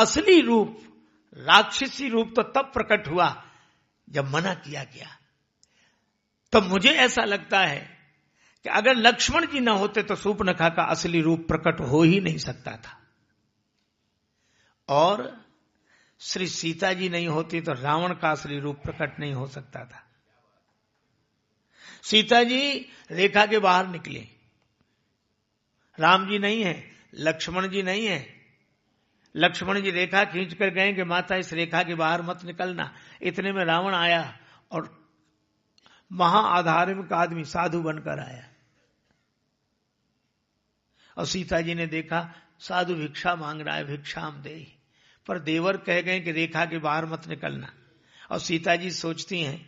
असली रूप, राक्षसी रूप तो तब प्रकट हुआ जब मना किया गया। तो मुझे ऐसा लगता है कि अगर लक्ष्मण जी न होते तो शूर्पणखा का असली रूप प्रकट हो ही नहीं सकता था, और श्री सीता जी नहीं होती तो रावण का असली रूप प्रकट नहीं हो सकता था। सीता जी रेखा के बाहर निकले, राम जी नहीं है, लक्ष्मण जी नहीं है। लक्ष्मण जी रेखा खींच कर गए कि माता इस रेखा के बाहर मत निकलना। इतने में रावण आया और महाआधार्मिक आदमी साधु बनकर आया, और सीता जी ने देखा साधु भिक्षा मांग रहा है, भिक्षाम दे, पर देवर कह गए कि रेखा के बाहर मत निकलना। और सीता जी सोचती हैं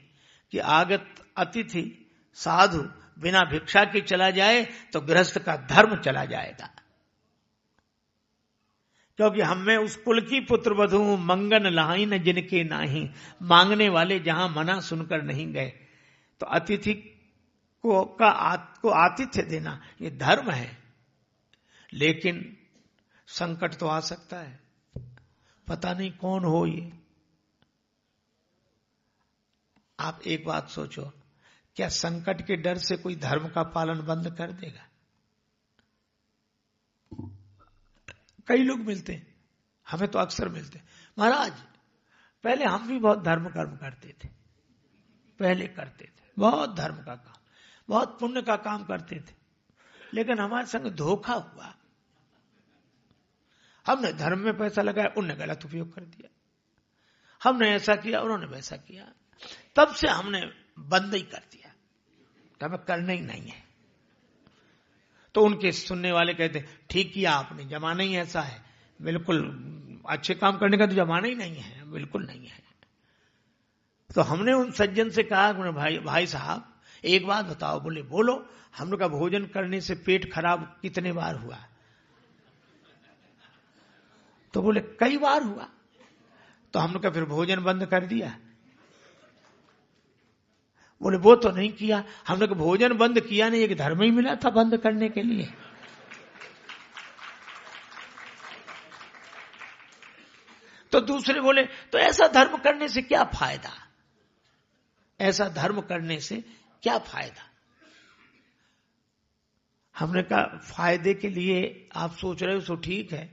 कि आगत अतिथि साधु बिना भिक्षा के चला जाए तो गृहस्थ का धर्म चला जाएगा, क्योंकि हमें उस कुल की पुत्र वधू मंगन लहाई न जिनके नाही, मांगने वाले जहां मना सुनकर नहीं गए। तो अतिथि को आतिथ्य देना ये धर्म है, लेकिन संकट तो आ सकता है, पता नहीं कौन हो ये। आप एक बात सोचो, क्या संकट के डर से कोई धर्म का पालन बंद कर देगा? कई लोग मिलते हैं, हमें तो अक्सर मिलते हैं, महाराज पहले हम भी बहुत धर्म कर्म करते थे, पहले करते थे बहुत धर्म का काम, बहुत पुण्य का काम करते थे, लेकिन हमारे संग धोखा हुआ। हमने धर्म में पैसा लगाया, उन्होंने गलत उपयोग कर दिया, हमने ऐसा किया, उन्होंने वैसा किया, तब से हमने बंद ही कर दिया, हमें करना ही नहीं है। तो उनके सुनने वाले कहते ठीक किया आपने, जमाना ही ऐसा है, बिल्कुल अच्छे काम करने का तो जमाना ही नहीं है, बिल्कुल नहीं है। तो हमने उन सज्जन से कहा भाई साहब एक बात बताओ। बोले बोलो। हम लोग का भोजन करने से पेट खराब कितने बार हुआ? तो बोले कई बार हुआ। तो हम लोग का फिर भोजन बंद कर दिया? बोले वो तो नहीं किया, हम लोग भोजन बंद किया नहीं, एक धर्म ही मिला था बंद करने के लिए। तो दूसरे बोले तो ऐसा धर्म करने से क्या फायदा, ऐसा धर्म करने से क्या फायदा? हमने कहा फायदे के लिए आप सोच रहे हो तो ठीक है,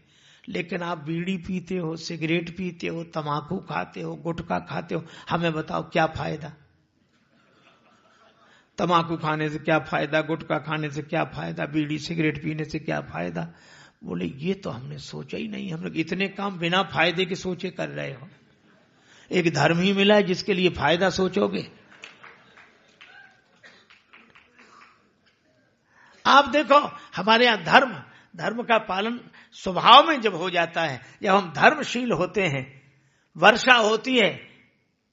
लेकिन आप बीड़ी पीते हो, सिगरेट पीते हो, तंबाकू खाते हो, गुटखा खाते हो, हमें बताओ क्या फायदा? तंबाकू खाने से क्या फायदा, गुटखा खाने से क्या फायदा, बीड़ी सिगरेट पीने से क्या फायदा? बोले ये तो हमने सोचा ही नहीं, हम लोग इतने काम बिना फायदे के सोचे कर रहे हो। एक धर्म ही मिला है जिसके लिए फायदा सोचोगे? आप देखो हमारे यहां धर्म का पालन स्वभाव में जब हो जाता है, जब हम धर्मशील होते हैं, वर्षा होती है,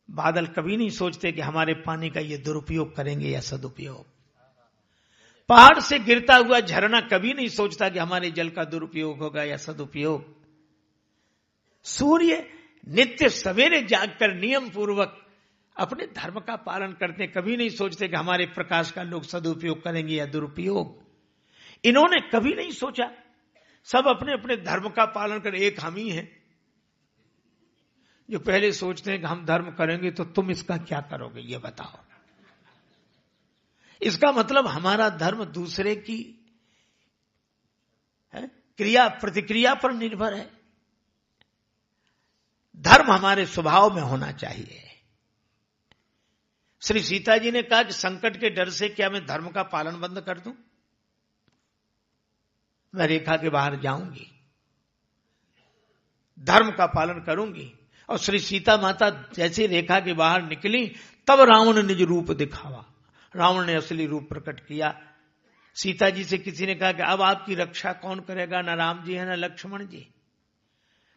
बादल कभी नहीं सोचते कि हमारे पानी का ये दुरुपयोग करेंगे या सदुपयोग। पहाड़ से गिरता हुआ झरना कभी नहीं सोचता कि हमारे जल का दुरुपयोग होगा या सदुपयोग। सूर्य नित्य सवेरे जागकर नियम पूर्वक अपने धर्म का पालन करते, कभी नहीं सोचते कि हमारे प्रकाश का लोग सदुपयोग करेंगे या दुरुपयोग। इन्होंने कभी नहीं सोचा, सब अपने अपने धर्म का पालन कर, एक हम ही हैं जो पहले सोचते हैं कि हम धर्म करेंगे तो तुम इसका क्या करोगे ये बताओ। इसका मतलब हमारा धर्म दूसरे की क्रिया प्रतिक्रिया पर निर्भर है। धर्म हमारे स्वभाव में होना चाहिए। श्री सीता जी ने कहा कि संकट के डर से क्या मैं धर्म का पालन बंद कर दूं? मैं रेखा के बाहर जाऊंगी, धर्म का पालन करूंगी। और श्री सीता माता जैसे रेखा के बाहर निकली, तब रावण ने निज रूप दिखावा, रावण ने असली रूप प्रकट किया। सीता जी से किसी ने कहा कि अब आपकी रक्षा कौन करेगा? ना राम जी है ना लक्ष्मण जी।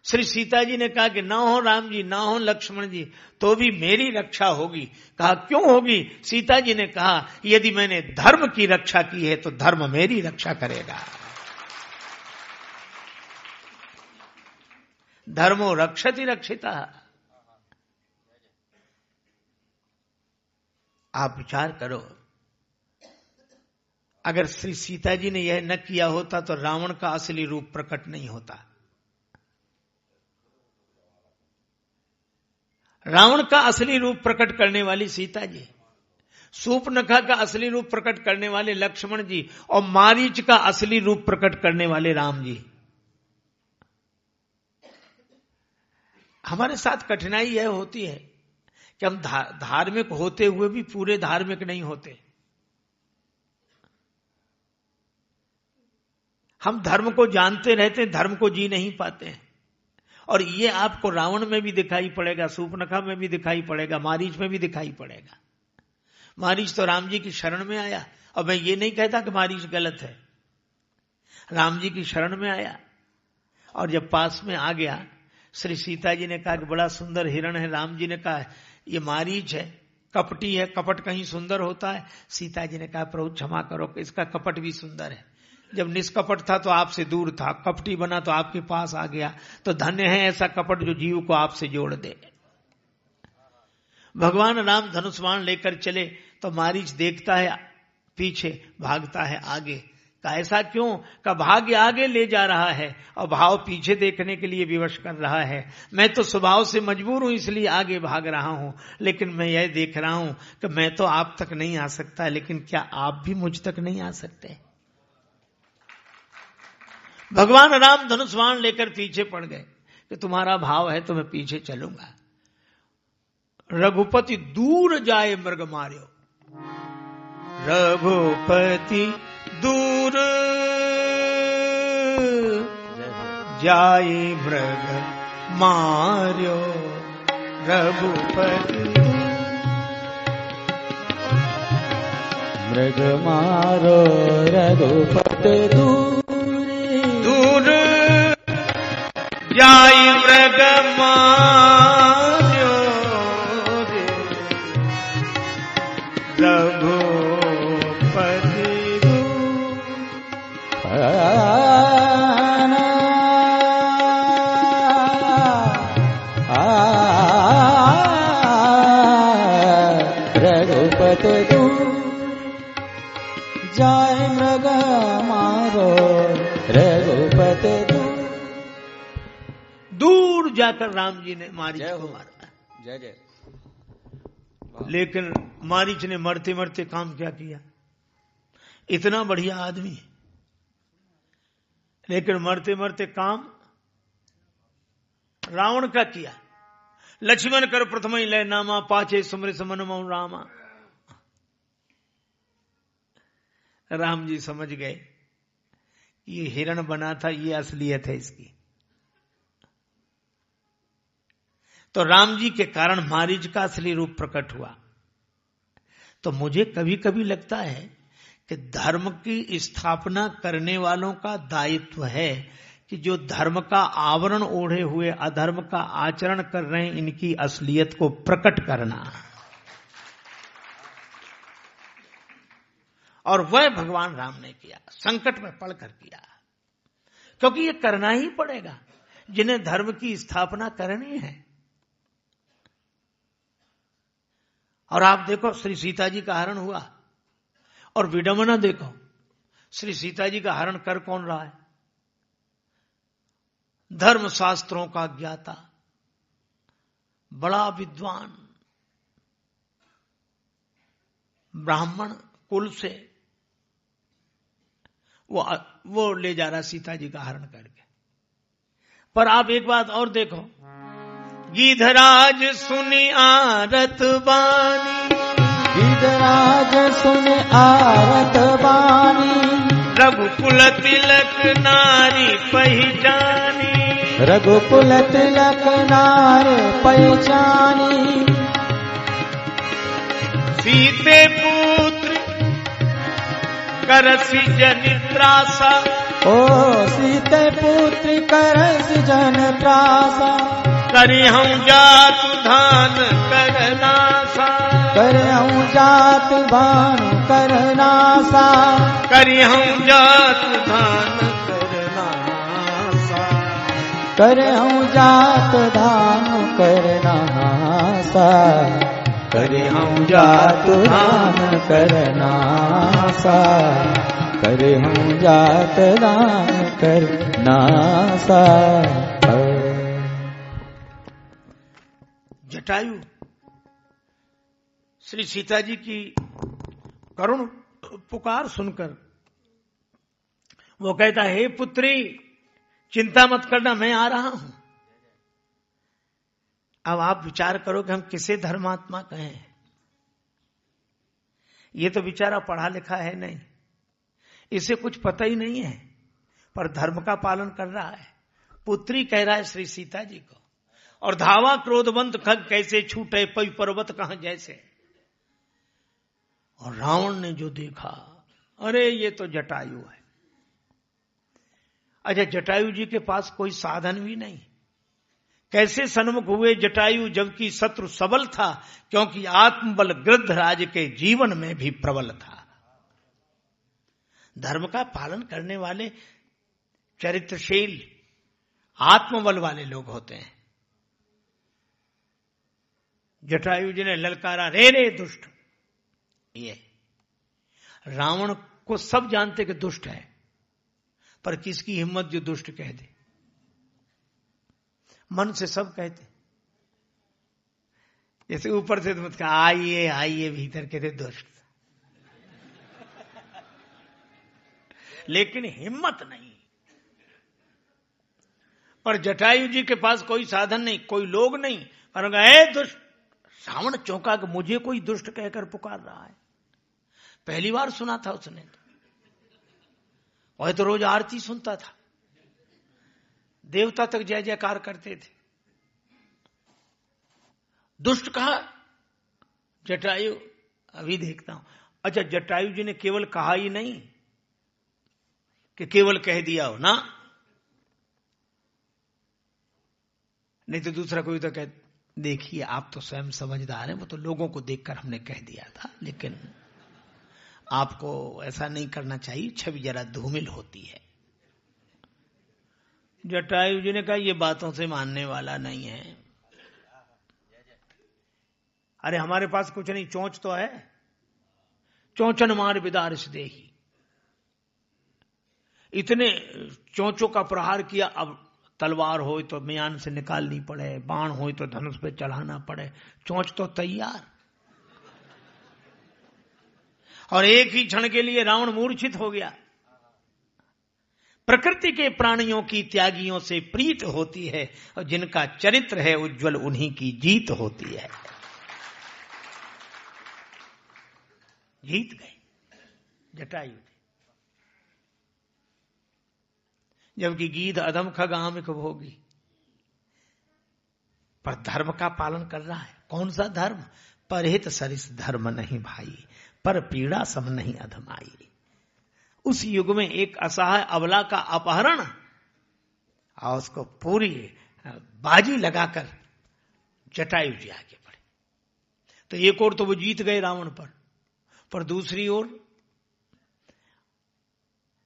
श्री सीता जी ने कहा कि ना हो राम जी ना हो लक्ष्मण जी तो भी मेरी रक्षा होगी। कहा क्यों होगी? सीता जी ने कहा यदि मैंने धर्म की रक्षा की है तो धर्म मेरी रक्षा करेगा। धर्मो रक्षति रक्षिता। आप विचार करो, अगर श्री सीता जी ने यह न किया होता तो रावण का असली रूप प्रकट नहीं होता। रावण का असली रूप प्रकट करने वाली सीता जी, शूर्पणखा का असली रूप प्रकट करने वाले लक्ष्मण जी, और मारीच का असली रूप प्रकट करने वाले राम जी। हमारे साथ कठिनाई यह होती है कि हम धार्मिक होते हुए भी पूरे धार्मिक नहीं होते। हम धर्म को जानते रहते, धर्म को जी नहीं पाते हैं। और ये आपको रावण में भी दिखाई पड़ेगा, शूर्पणखा में भी दिखाई पड़ेगा, मारीच में भी दिखाई पड़ेगा। मारीच तो राम जी की शरण में आया, और मैं ये नहीं कहता कि मारीच गलत है, राम जी की शरण में आया, और जब पास में आ गया, श्री सीता जी ने कहा कि बड़ा सुंदर हिरण है। राम जी ने कहा ये मारीच है, कपटी है, कपट कहीं सुंदर होता है। सीता जी ने कहा प्रभु क्षमा करो कि इसका कपट भी सुंदर है। जब निष्कपट था तो आपसे दूर था, कपटी बना तो आपके पास आ गया, तो धन्य है ऐसा कपट जो जीव को आपसे जोड़ दे। भगवान राम धनुष बाण लेकर चले तो मारीच देखता है पीछे, भागता है आगे। का ऐसा क्यों? का भाग्य आगे ले जा रहा है और भाव पीछे देखने के लिए विवश कर रहा है। मैं तो स्वभाव से मजबूर हूं इसलिए आगे भाग रहा हूं, लेकिन मैं यह देख रहा हूं कि मैं तो आप तक नहीं आ सकता, लेकिन क्या आप भी मुझ तक नहीं आ सकते? भगवान राम धनुष बाण लेकर पीछे पड़ गए कि तुम्हारा भाव है तो मैं पीछे चलूंगा। रघुपति दूर जाए मृग मार्यो, रघुपति दूर जाए मृग मार्यो, रघुपति मृग मारो रघुपति दूर जाई मृग मार्यो, रघुपति रघुपति दूर जाय मृग मारो, रघुपति दूर जाकर राम जी ने मारीच को मारा। जय जय। लेकिन मारीच ने मरते मरते काम क्या किया? इतना बढ़िया आदमी, लेकिन मरते मरते काम रावण का किया। लक्ष्मण कर प्रथम ही लय नामा, पाचे सुमरि समन मऊ रामा। राम जी समझ गए ये हिरण बना था, ये असलियत है इसकी। तो राम जी के कारण मारीच का असली रूप प्रकट हुआ। तो मुझे कभी कभी लगता है कि धर्म की स्थापना करने वालों का दायित्व है कि जो धर्म का आवरण ओढ़े हुए अधर्म का आचरण कर रहे हैं, इनकी असलियत को प्रकट करना। और वह भगवान राम ने किया, संकट में पड़कर किया, क्योंकि ये करना ही पड़ेगा जिन्हें धर्म की स्थापना करनी है। और आप देखो श्री सीता जी का हरण हुआ, और विडंबना देखो, श्री सीता जी का हरण कर कौन रहा है? धर्म शास्त्रों का ज्ञाता, बड़ा विद्वान ब्राह्मण कुल से वो ले जा रहा सीता जी का हरण करके। पर आप एक बात और देखो, गिधराज सुनि आरत बानी, गिधराज सुनि आरत बानी, रघुकुल तिलक नारी पहचानी, रघुकुल तिलक नारी पहचानी, सीते पुत्र करसि जन त्रासा, ओ सीते पुत्र करसि जन त्रासा, करि हम जात धान करनासा, करि हम जात भान करनासा, करि हम जात धान करनासा, करि हम जात धान करनासा, करि हम जात धान करनासा, करि हम जात धान करनासा। जटायु श्री सीता जी की करुण पुकार सुनकर वो कहता है, हे पुत्री चिंता मत करना, मैं आ रहा हूं। अब आप विचार करो कि हम किसे धर्मात्मा कहें। ये तो बेचारा पढ़ा लिखा है नहीं, इसे कुछ पता ही नहीं है, पर धर्म का पालन कर रहा है। पुत्री कह रहा है श्री सीता जी को। और धावा क्रोधवंत खग कैसे छूटे पै पर्वत कहां जैसे। और रावण ने जो देखा, अरे ये तो जटायु है। अच्छा, जटायु जी के पास कोई साधन भी नहीं, कैसे सन्मुख हुए जटायु जबकि शत्रु सबल था, क्योंकि आत्मबल गृद्धराज के जीवन में भी प्रबल था। धर्म का पालन करने वाले चरित्रशील आत्मबल वाले लोग होते हैं। जटायु जी ने ललकारा, रे रे दुष्ट। ये रावण को सब जानते कि दुष्ट है, पर किसकी हिम्मत जो दुष्ट कह दे। मन से सब कहते, जैसे ऊपर से मत कहा आइए आइए, भीतर कहते दुष्ट, लेकिन हिम्मत नहीं। पर जटायु जी के पास कोई साधन नहीं, कोई लोग नहीं, पर गए दुष्ट। रावण चौंका कि मुझे कोई दुष्ट कहकर पुकार रहा है। पहली बार सुना था उसने, वह तो रोज आरती सुनता था, देवता तक जय जयकार करते थे। दुष्ट कहा जटायु, अभी देखता हूं। अच्छा, जटायु जी ने केवल कहा ही नहीं कि केवल कह दिया हो ना, नहीं तो दूसरा कोई तो कह, देखिए आप तो स्वयं समझदार हैं, वो तो लोगों को देखकर हमने कह दिया था, लेकिन आपको ऐसा नहीं करना चाहिए, छवि जरा धूमिल होती है। जटायु जी ने कहा, ये बातों से मानने वाला नहीं है। अरे हमारे पास कुछ नहीं, चोंच तो है, चौचन मार बिदारिश देही। इतने चोंचों का प्रहार किया, अब तलवार हो तो म्यान से निकालनी पड़े, बाण हो तो धनुष पे चढ़ाना पड़े, चोंच तो तैयार। और एक ही क्षण के लिए रावण मूर्छित हो गया। प्रकृति के प्राणियों की त्यागियों से प्रीत होती है, और जिनका चरित्र है उज्जवल उन्हीं की जीत होती है। जीत गए जटायु, जबकि गीध अधम खग आमिक भोगी, पर धर्म का पालन कर रहा है। कौन सा धर्म? परहित सरिस धर्म नहीं भाई, पर पीड़ा सम नहीं अधमाई। उस युग में एक असहाय अबला का अपहरण और उसको पूरी बाजी लगाकर जटायु जी आगे बढ़े। तो एक ओर तो वो जीत गए रावण पर दूसरी ओर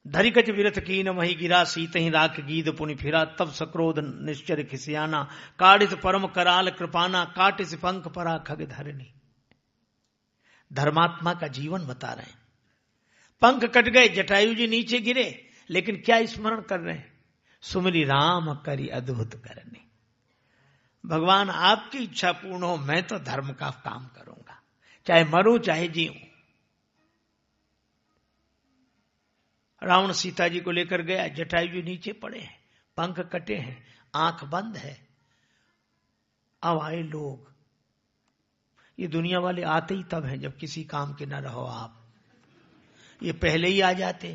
धरिकच विरथ कीन मही गिरा, सीत ही राख गीध पुनि फिरा, तब सक्रोध निश्चर खिसियाना, काटिस परम कराल कृपाना, काटिस पंख परा खग धरनी। धर्मात्मा का जीवन बता रहे हैं। पंख कट गए, जटायु जी नीचे गिरे, लेकिन क्या स्मरण कर रहे हैं? सुमिरी राम करी अद्भुत करने। भगवान आपकी इच्छा पूर्ण हो, मैं तो धर्म का काम करूंगा, चाहे मरूं चाहे जीऊं। रावण सीता जी को लेकर गया, जटायु जी नीचे पड़े हैं, पंख कटे हैं, आंख बंद है। अब आए लोग, ये दुनिया वाले आते ही तब हैं जब किसी काम के न रहो आप। ये पहले ही आ जाते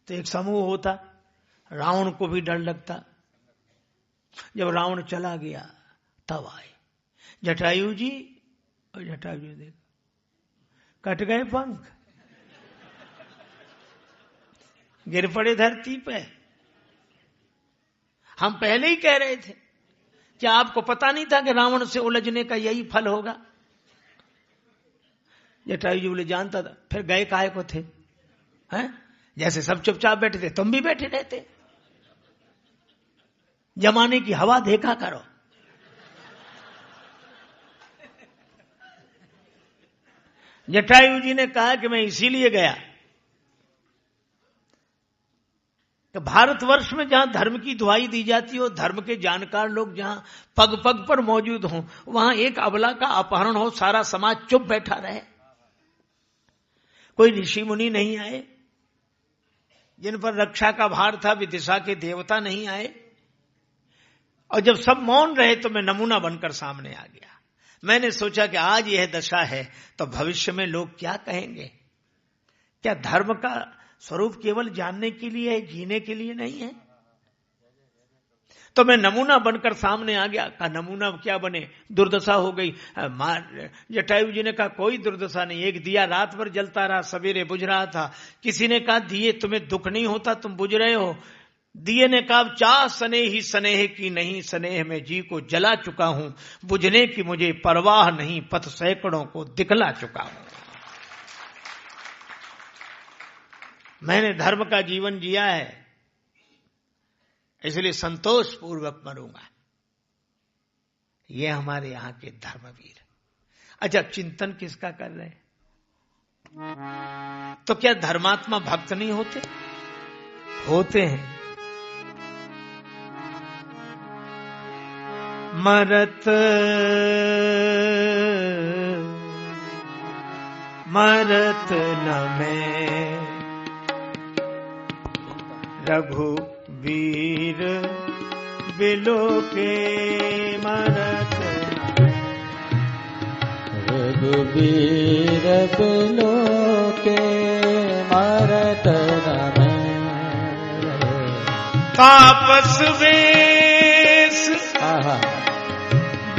तो एक समूह होता, रावण को भी डर लगता। जब रावण चला गया तब आए जटायु जी, और जटायु जी देखा कट गए पंख, गिर पड़े धरती पे। हम पहले ही कह रहे थे, क्या आपको पता नहीं था कि रावण से उलझने का यही फल होगा? जटायु जी बोले जानता था, फिर गए काहे को थे? हैं? जैसे सब चुपचाप बैठे थे तुम भी बैठे रहते। जमाने की हवा देखा करो। जटायु जी ने कहा कि मैं इसीलिए गया तो भारतवर्ष में जहां धर्म की दुहाई दी जाती हो, धर्म के जानकार लोग जहां पग पग पर मौजूद हों, वहां एक अबला का अपहरण हो, सारा समाज चुप बैठा रहे, कोई ऋषि मुनि नहीं आए, जिन पर रक्षा का भार था, विदिशा के देवता नहीं आए, और जब सब मौन रहे तो मैं नमूना बनकर सामने आ गया। मैंने सोचा कि आज यह दशा है तो भविष्य में लोग क्या कहेंगे। क्या धर्म का स्वरूप केवल जानने के लिए है, जीने के लिए नहीं है? तो मैं नमूना बनकर सामने आ गया। का नमूना क्या बने, दुर्दशा हो गई। जटायु जी ने कहा कोई दुर्दशा नहीं, एक दिया रात भर जलता रहा, सवेरे बुझ रहा था। किसी ने कहा दिए तुम्हें दुख नहीं होता, तुम बुझ रहे हो। दिए ने कहा चाह स्नेही स्नेह की नहीं, स्नेह में जी को जला चुका हूं, बुझने की मुझे परवाह नहीं, पथ सैकड़ों को दिखला चुका हूं। मैंने धर्म का जीवन जिया है, इसलिए संतोष पूर्वक मरूंगा। ये हमारे यहां के धर्मवीर। अच्छा, चिंतन किसका कर रहे हैं? तो क्या धर्मात्मा भक्त नहीं होते? होते हैं। मरत मरत न मैं रघुवीर बिलो के, मरत रघुवीर बिलो के, मरत न मैं। तापस वेश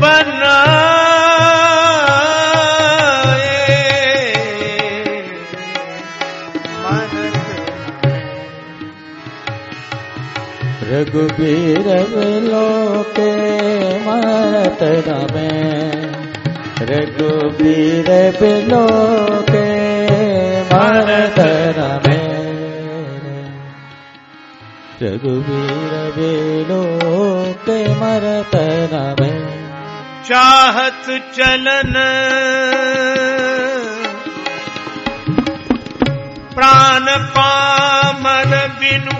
बनाए, रघुबीर बिलो के, मरत न मैं। रघुबीर बिलो के, मरत न मैं। रघुबीर बिलो के, मरत न मैं। चाहत चलन प्राण पामर बिनु,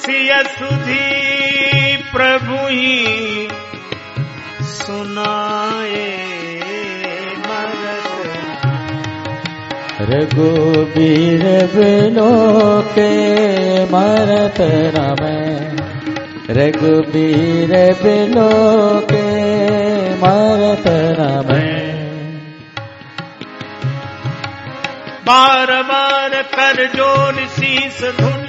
सिय सुधी प्रभु ही सुनाए, मरत। रघुबीर बिलो के, मरत न मैं। रघुबीर बिलो के, मरत न मैं। बार बार कर जोर शीस धुन,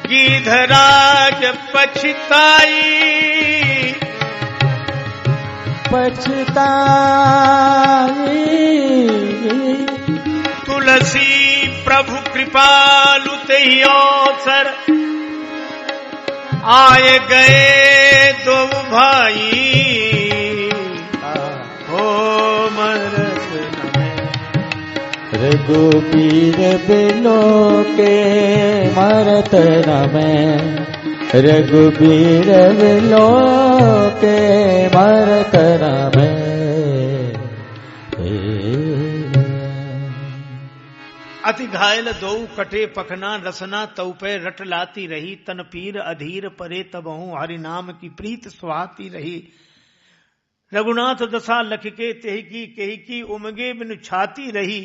गिधराज पछताई, पछताई। तुलसी प्रभु कृपालु तेहि अवसर, आए गए दो भाई, हो मरत न मैं। रघुबीर बिलो के, मरत न मैं। रघुबीर बिलो के, मरत न मैं। अति घायल दो कटे पखना, रसना तऊ पे रट लाती रही, तन पीर अधीर परे तबहू, हरि नाम की प्रीत सुहाती रही। रघुनाथ दशा लख के तेहि की, केहि की उमगे बिनु छाती रही।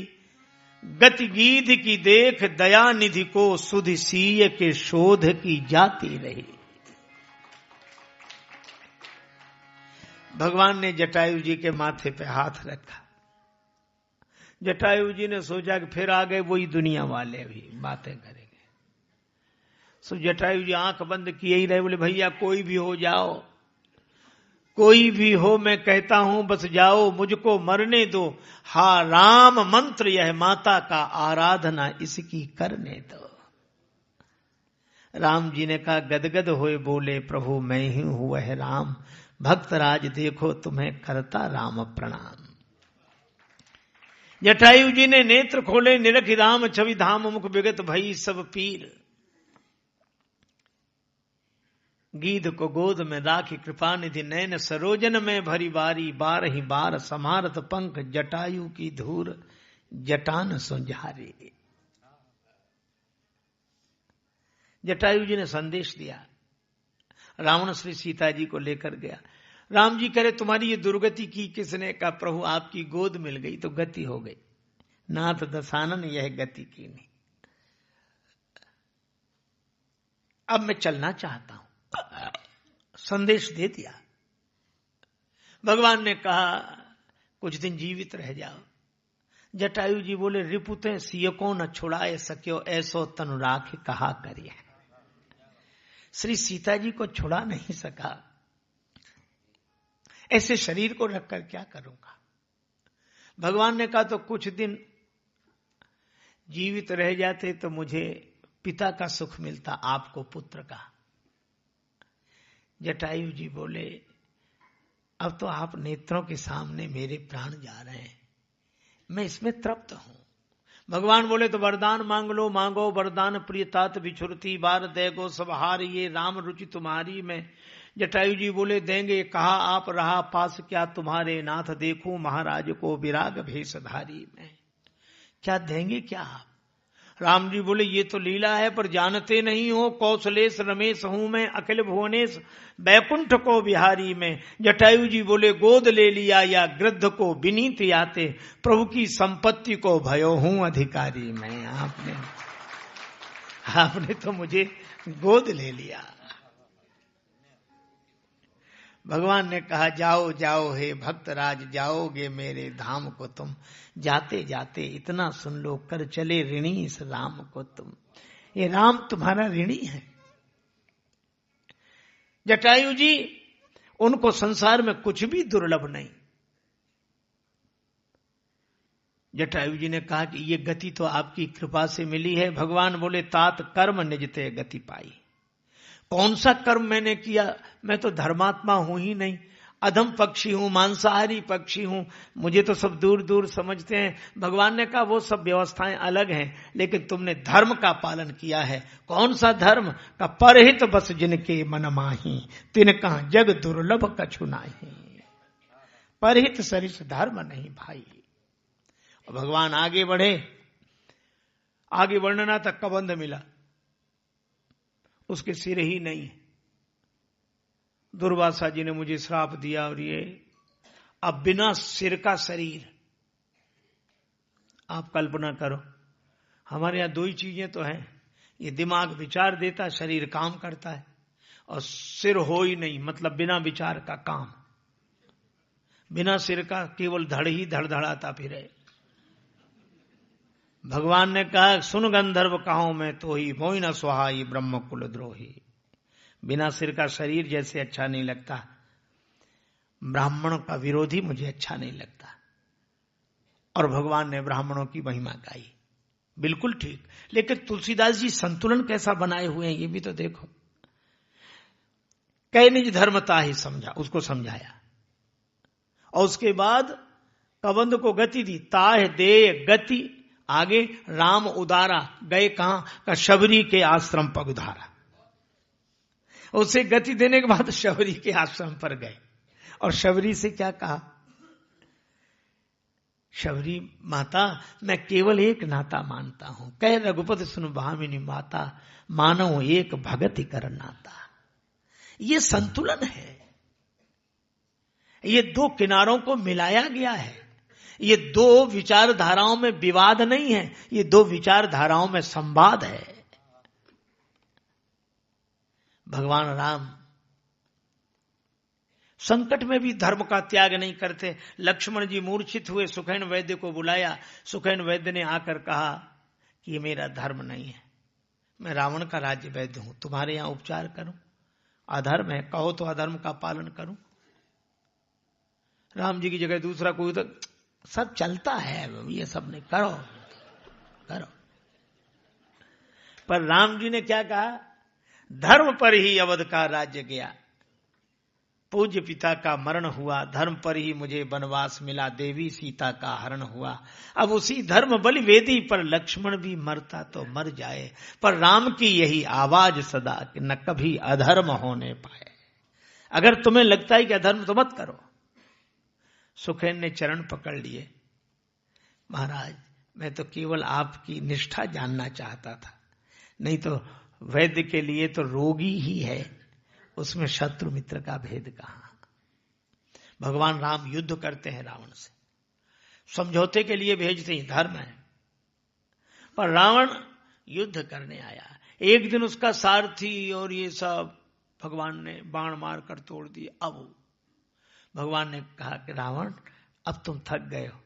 गति गीध की देख दया निधि को, सुधि सीय के शोध की जाती रही। भगवान ने जटायु जी के माथे पे हाथ रखा। जटायु जी ने सोचा कि फिर आ गए वही दुनिया वाले भी बातें करेंगे। सो जटायु जी आंख बंद किए ही रहे, बोले भैया कोई भी हो जाओ, कोई भी हो, मैं कहता हूं बस जाओ, मुझको मरने दो। हा राम मंत्र यह माता का, आराधना इसकी करने दो। राम जी ने कहा, गदगद होए बोले प्रभु मैं ही हूं वह राम, भक्त राज देखो तुम्हें करता राम प्रणाम। जटायु जी ने नेत्र खोले, निरख राम छवि धाम, मुख विगत भई सब पीर। गीध को गोद में राखी कृपा निधि, नैन सरोजन में भरी बारी, बार ही बार समारत पंख, जटायु की धूर जटान सुझारी। जटायु जी ने संदेश दिया, रावण श्री सीता जी को लेकर गया। राम जी करे तुम्हारी ये दुर्गति की किसने? कहा प्रभु आपकी गोद मिल गई तो गति हो गई, नाथ दशानन यह गति की नहीं। अब मैं चलना चाहता हूं। संदेश दे दिया। भगवान ने कहा कुछ दिन जीवित रह जाओ। जटायु जी बोले रिपुते सियको न छुड़ाए सक्यो, ऐसो तनु राखे कहा करिए। श्री सीता जी को छुड़ा नहीं सका, ऐसे शरीर को रखकर क्या करूंगा। भगवान ने कहा तो कुछ दिन जीवित रह जाते तो मुझे पिता का सुख मिलता, आपको पुत्र का। जटायु जी बोले अब तो आप नेत्रों के सामने मेरे प्राण जा रहे हैं, मैं इसमें तृप्त हूं। भगवान बोले तो वरदान मांग लो, मांगो वरदान प्रियतात बिछुरती बार देगो सब हार, ये राम रुचि तुम्हारी में। जटायु जी बोले देंगे, कहा आप रहा पास क्या तुम्हारे नाथ, देखूं महाराज को विराग भेषधारी में। क्या देंगे क्या आप? राम जी बोले ये तो लीला है पर जानते नहीं हो, कौशलेश रमेश हूं मैं, अखिल भुवनेश बैकुंठ को बिहारी में। जटायु जी बोले गोद ले लिया या गृद्ध को विनीत आते, प्रभु की संपत्ति को भयो हूं अधिकारी मैं। आपने तो मुझे गोद ले लिया। भगवान ने कहा जाओ जाओ हे भक्तराज, जाओगे मेरे धाम को तुम। जाते जाते इतना सुन लो, कर चले ऋणी इस राम को तुम। ये राम तुम्हारा ऋणी है। जटायु जी उनको संसार में कुछ भी दुर्लभ नहीं। जटायु जी ने कहा कि ये गति तो आपकी कृपा से मिली है। भगवान बोले तात कर्म निजते गति पाई। कौन सा कर्म मैंने किया? मैं तो धर्मात्मा हूं ही नहीं, अधम पक्षी हूं, मांसाहारी पक्षी हूं, मुझे तो सब दूर दूर समझते हैं। भगवान ने कहा वो सब व्यवस्थाएं अलग हैं, लेकिन तुमने धर्म का पालन किया है। कौन सा धर्म? का परहित बस जिनके मन माही, तिनका जग दुर्लभ कछु नाही। परहित सरिस धर्म नहीं भाई। और भगवान आगे बढ़े, आगे बढ़ना तक कबंध मिला, उसके सिर ही नहीं। दुर्वासा जी ने मुझे श्राप दिया और ये अब बिना सिर का शरीर। आप कल्पना करो, हमारे यहां दो ही चीजें तो हैं, ये दिमाग विचार देता, शरीर काम करता है, और सिर हो ही नहीं, मतलब बिना विचार का काम, बिना सिर का केवल धड़ ही धड़धड़ाता फिरे। भगवान ने कहा सुन गंधर्व कहो मैं तो ही, मोई न सुहाई ब्रह्म कुल द्रोही। बिना सिर का शरीर जैसे अच्छा नहीं लगता, ब्राह्मणों का विरोधी मुझे अच्छा नहीं लगता। और भगवान ने ब्राह्मणों की महिमा गाई, बिल्कुल ठीक। लेकिन तुलसीदास जी संतुलन कैसा बनाए हुए हैं ये भी तो देखो। कई निज धर्मता ही समझा, उसको समझाया, और उसके बाद कबंध को गति दी। ताह दे गति, आगे राम उदारा, गए कहां? का शबरी के आश्रम पर उधारा। उसे गति देने के बाद शबरी के आश्रम पर गए, और शबरी से क्या कहा? शबरी माता मैं केवल एक नाता मानता हूं, कह रघुपति सुन भामिनी माता, मानव एक भगति कर नाता। ये संतुलन है, ये दो किनारों को मिलाया गया है। ये दो विचारधाराओं में विवाद नहीं है, ये दो विचारधाराओं में संवाद है। भगवान राम संकट में भी धर्म का त्याग नहीं करते। लक्ष्मण जी मूर्छित हुए, सुखैन वैद्य को बुलाया। सुखैन वैद्य ने आकर कहा कि ये मेरा धर्म नहीं है, मैं रावण का राज्य वैद्य हूं, तुम्हारे यहां उपचार करूं? अधर्म है, कहो तो अधर्म का पालन करूं। राम जी की जगह दूसरा कोई तो सब चलता है, ये सब नहीं, करो करो। पर राम जी ने क्या कहा? धर्म पर ही अवध का राज्य गया, पूज्य पिता का मरण हुआ, धर्म पर ही मुझे वनवास मिला, देवी सीता का हरण हुआ। अब उसी धर्म बलि वेदी पर लक्ष्मण भी मरता तो मर जाए, पर राम की यही आवाज सदा कि न कभी अधर्म होने पाए। अगर तुम्हें लगता है कि अधर्म तो मत करो। सुखैन ने चरण पकड़ लिए, महाराज मैं तो केवल आपकी निष्ठा जानना चाहता था, नहीं तो वैद्य के लिए तो रोगी ही है, उसमें शत्रु मित्र का भेद कहां। भगवान राम युद्ध करते हैं रावण से, समझौते के लिए भेजते हैं, धर्म है, पर रावण युद्ध करने आया। एक दिन उसका सारथी और ये सब भगवान ने बाण मार कर तोड़ दिए। अब भगवान ने कहा कि रावण अब तुम थक गए हो,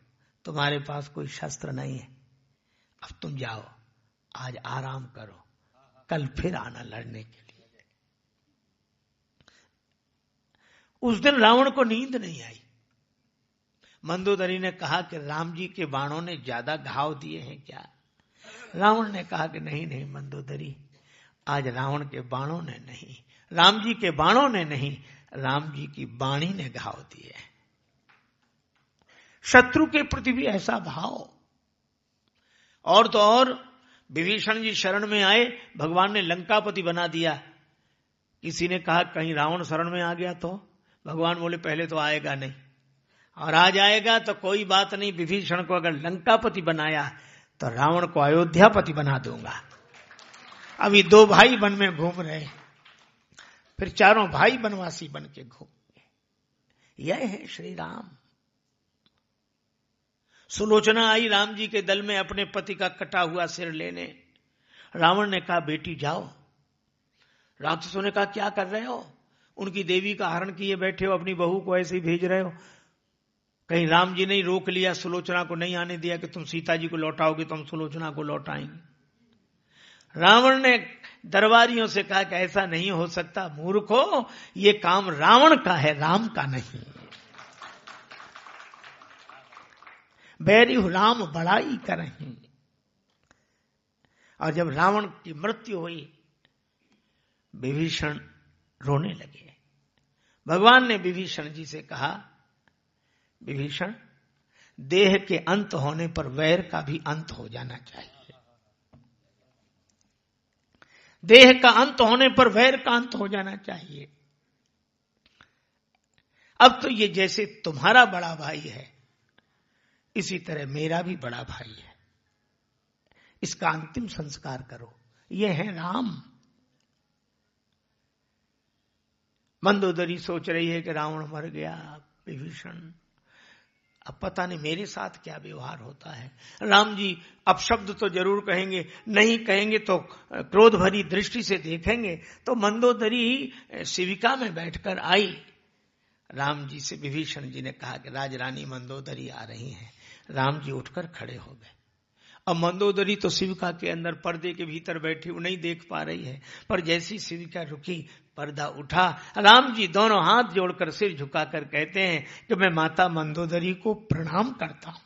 तुम्हारे पास कोई शस्त्र नहीं है, अब तुम जाओ, आज आराम करो, कल फिर आना लड़ने के लिए। उस दिन रावण को नींद नहीं आई। मंदोदरी ने कहा कि राम जी के बाणों ने ज्यादा घाव दिए हैं क्या? रावण ने कहा कि नहीं नहीं मंदोदरी, आज रावण के बाणों ने नहीं, राम जी के बाणों ने नहीं, राम जी की बाणी ने घाव दिए। शत्रु के प्रति भी ऐसा भाव। और तो और विभीषण जी शरण में आए, भगवान ने लंकापति बना दिया। किसी ने कहा कहीं रावण शरण में आ गया तो भगवान बोले पहले तो आएगा नहीं, और आ जाएगा तो कोई बात नहीं, विभीषण को अगर लंकापति बनाया तो रावण को अयोध्यापति बना दूंगा। अभी 2 भाई वन में घूम रहे, फिर 4 भाई वनवासी बन के घूमेंगे। यह है श्री राम। सुलोचना आई राम जी के दल में अपने पति का कटा हुआ सिर लेने। रावण ने कहा बेटी जाओ। राक्षसों ने कहा क्या कर रहे हो, उनकी देवी का हरण किए बैठे हो, अपनी बहू को ऐसे ही भेज रहे हो। कहीं राम जी ने रोक लिया, सुलोचना को नहीं आने दिया कि तुम सीता जी को लौटाओगे तो हम सुलोचना को लौटाएंगे। रावण ने दरबारियों से कहा कि ऐसा नहीं हो सकता, मूर्खो, ये काम रावण का है, राम का नहीं। बैरी राम बड़ाई करें। और जब रावण की मृत्यु हुई, विभीषण रोने लगे। भगवान ने विभीषण जी से कहा विभीषण, देह के अंत होने पर वैर का भी अंत हो जाना चाहिए। देह का अंत होने पर वैर का अंत हो जाना चाहिए। अब तो ये जैसे तुम्हारा बड़ा भाई है, इसी तरह मेरा भी बड़ा भाई है, इसका अंतिम संस्कार करो। ये है राम। मंदोदरी सोच रही है कि रावण मर गया, विभीषण अब पता नहीं मेरे साथ क्या व्यवहार होता है। राम जी अपशब्द तो जरूर कहेंगे, नहीं कहेंगे तो क्रोध भरी दृष्टि से देखेंगे। तो मंदोदरी शिविका में बैठकर आई। राम जी से विभीषण जी ने कहा कि राजरानी मंदोदरी आ रही हैं। राम जी उठकर खड़े हो गए। अब मंदोदरी तो शिविका के अंदर पर्दे के भीतर बैठी, वो नहीं देख पा रही है, पर जैसी शिविका रुकी पर्दा उठा। राम जी दोनों हाथ जोड़कर सिर झुकाकर कहते हैं कि मैं माता मंदोदरी को प्रणाम करता हूं।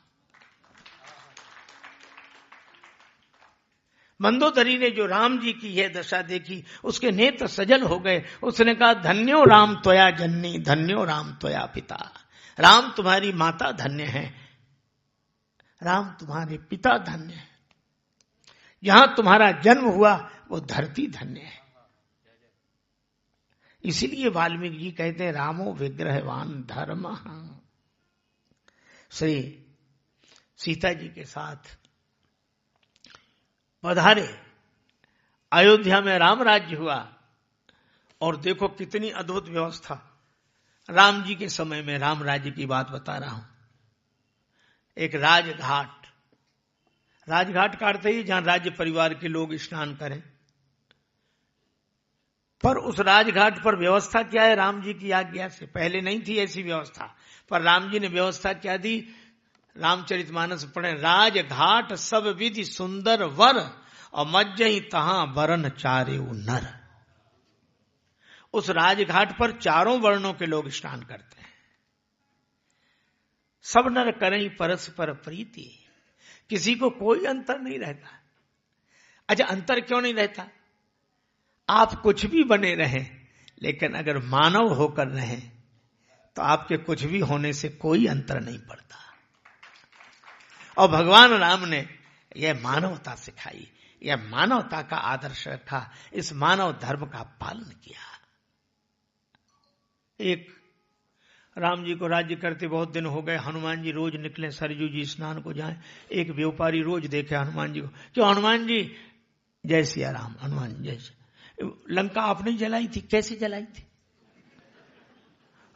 मंदोदरी ने जो राम जी की यह दशा देखी, उसके नेत्र सजल हो गए। उसने कहा धन्यो राम त्वया जननी, धन्यो राम त्वया पिता। राम तुम्हारी माता धन्य है, राम तुम्हारे पिता धन्य है, यहां तुम्हारा जन्म हुआ वो धरती धन्य है। इसीलिए वाल्मीकि जी कहते हैं रामो विग्रहवान धर्म। श्री सीता जी के साथ पधारे, अयोध्या में राम राज्य हुआ। और देखो कितनी अद्भुत व्यवस्था। राम जी के समय में राम राज्य की बात बता रहा हूं। एक राजघाट, राजघाट का अर्थ है जहां राज्य परिवार के लोग स्नान करें। पर उस राजघाट पर व्यवस्था क्या है? राम जी की आज्ञा से। पहले नहीं थी ऐसी व्यवस्था, पर राम जी ने व्यवस्था क्या दी? रामचरितमानस पढ़े, राजघाट सब विधि सुंदर वर, और मज्जही तहां वरन चारे नर। उस राजघाट पर चारों वर्णों के लोग स्नान करते हैं। सब नर करें परस्पर प्रीति, किसी को कोई अंतर नहीं रहता। अच्छा, अंतर क्यों नहीं रहता? आप कुछ भी बने रहें, लेकिन अगर मानव होकर रहें तो आपके कुछ भी होने से कोई अंतर नहीं पड़ता। और भगवान राम ने यह मानवता सिखाई, यह मानवता का आदर्श रखा, इस मानव धर्म का पालन किया। एक राम जी को राज्य करते बहुत दिन हो गए। हनुमान जी रोज निकले सरजू जी स्नान को जाएं। एक व्यापारी रोज देखे हनुमान जी को, क्यों हनुमान जी जय सिया राम, हनुमान जय सिया। लंका आपने जलाई थी, कैसे जलाई थी?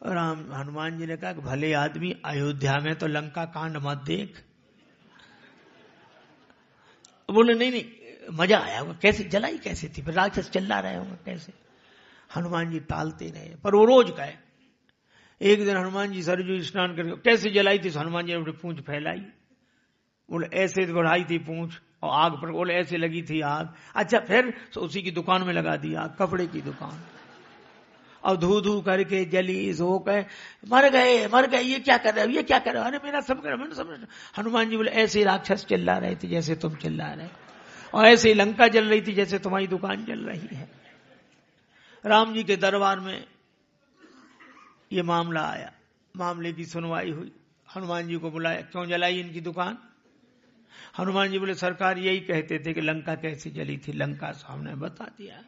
और हनुमान जी ने कहा कि भले आदमी, अयोध्या में तो लंका कांड मत देख। बोले नहीं मजा आया होगा, कैसे जलाई कैसे थी, फिर राक्षस चिल्ला रहे होंगे कैसे। हनुमान जी टालते रहे, पर वो रोज गए। एक दिन हनुमान जी सरजू स्नान करके कैसे जलाई थी, हनुमान जी ने अपनी पूंछ फैलाई। बोले ऐसे बढ़ाई थी पूंछ, और आग पर बोले ऐसे लगी थी आग। अच्छा, फिर उसी की दुकान में लगा दी आग, कपड़े की दुकान। और धू धू करके जली सो गए, मर गए, ये क्या कर रहे हो, ये क्या कर रहे हो, अरे मेरा सब कर, मैंने समझ। हनुमान जी बोले ऐसे राक्षस चिल्ला रहे थे जैसे तुम चिल्ला रहे, और ऐसे ही लंका जल रही थी जैसे तुम्हारी दुकान जल रही है। राम जी के दरबार में ये मामला आया, मामले की सुनवाई हुई। हनुमान जी को बुलाया, क्यों जलाई इनकी दुकान? हनुमान जी बोले सरकार यही कहते थे कि लंका कैसे जली थी, लंका सामने बता दिया।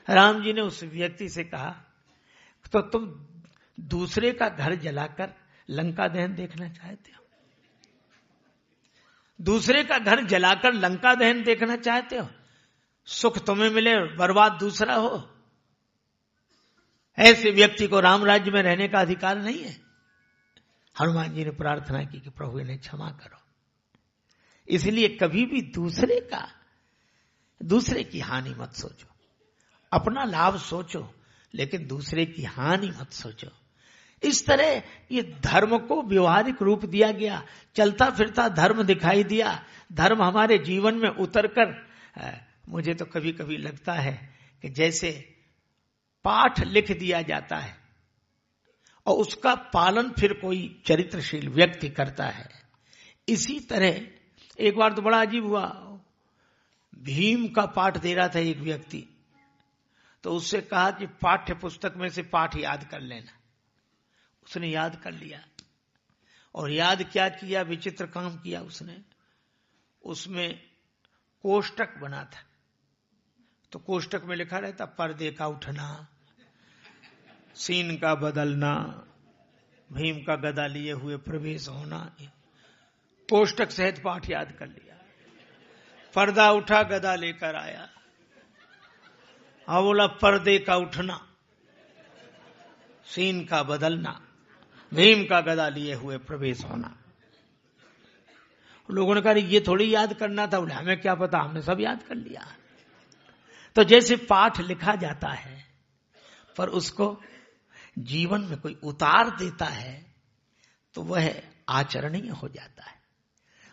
राम जी ने उस व्यक्ति से कहा, तो तुम दूसरे का घर जलाकर लंका दहन देखना चाहते हो? दूसरे का घर जलाकर लंका दहन देखना चाहते हो? सुख तुम्हें मिले, बर्बाद दूसरा हो। ऐसे व्यक्ति को राम राज्य में रहने का अधिकार नहीं है। हनुमान जी ने प्रार्थना की कि प्रभु इन्हें क्षमा करो। इसलिए कभी भी दूसरे की हानि मत सोचो, अपना लाभ सोचो, लेकिन दूसरे की हानि मत सोचो। इस तरह ये धर्म को व्यवहारिक रूप दिया गया, चलता फिरता धर्म दिखाई दिया। धर्म हमारे जीवन में उतरकर, मुझे तो कभी कभी लगता है कि जैसे पाठ लिख दिया जाता है और उसका पालन फिर कोई चरित्रशील व्यक्ति करता है। इसी तरह एक बार तो बड़ा अजीब हुआ, भीम का पाठ दे रहा था एक व्यक्ति, तो उससे कहा कि पाठ्य पुस्तक में से पाठ याद कर लेना। उसने याद कर लिया, और याद क्या किया, विचित्र काम किया उसने। उसमें कोष्टक बना था, तो कोष्टक में लिखा रहता पर्दे का उठना, सीन का बदलना, भीम का गदा लिए हुए प्रवेश होना। कोष्टक सहित पाठ याद कर लिया। पर्दा उठा, गदा लेकर आया, बोला पर्दे का उठना, सीन का बदलना, भीम का गदा लिए हुए प्रवेश होना। लोगों ने कहा ये थोड़ी याद करना था। बोले हमें क्या पता, हमने सब याद कर लिया। तो जैसे पाठ लिखा जाता है, पर उसको जीवन में कोई उतार देता है तो वह आचरणीय हो जाता है।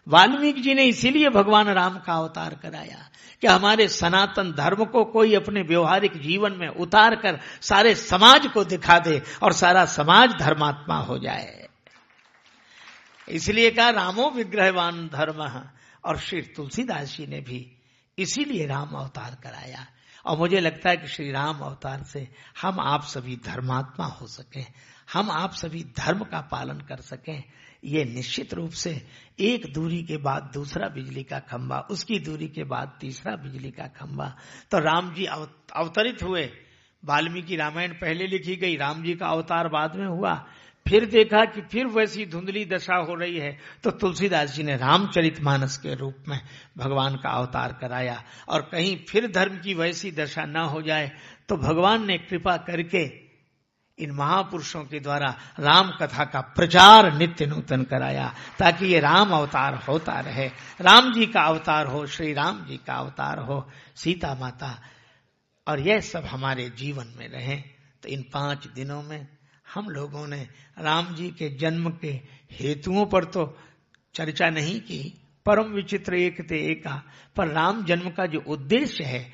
वाल्मीकि जी ने इसीलिए भगवान राम का अवतार कराया कि हमारे सनातन धर्म को कोई अपने व्यवहारिक जीवन में उतार कर सारे समाज को दिखा दे और सारा समाज धर्मात्मा हो जाए। इसलिए कहा रामो विग्रहवान धर्म। और श्री तुलसीदास जी ने भी इसीलिए राम अवतार कराया। और मुझे लगता है कि श्री राम अवतार से हम आप सभी धर्मात्मा हो सकें, हम आप सभी धर्म का पालन कर सकें। ये निश्चित रूप से एक दूरी के बाद दूसरा बिजली का खंभा, उसकी दूरी के बाद तीसरा बिजली का खंभा। तो राम जी अवतरित हुए, वाल्मीकि रामायण पहले लिखी गई, राम जी का अवतार बाद में हुआ। फिर देखा कि फिर वैसी धुंधली दशा हो रही है, तो तुलसीदास जी ने रामचरितमानस के रूप में भगवान का अवतार कराया। और कहीं फिर धर्म की वैसी दशा ना हो जाए तो भगवान ने कृपा करके इन महापुरुषों के द्वारा राम कथा का प्रचार नित्य नूतन कराया, ताकि ये राम अवतार होता रहे। राम जी का अवतार हो, श्री राम जी का अवतार हो, सीता माता, और यह सब हमारे जीवन में रहे। तो इन 5 दिनों में हम लोगों ने राम जी के जन्म के हेतुओं पर तो चर्चा नहीं की, परम विचित्र एक ते एका, पर राम जन्म का जो उद्देश्य है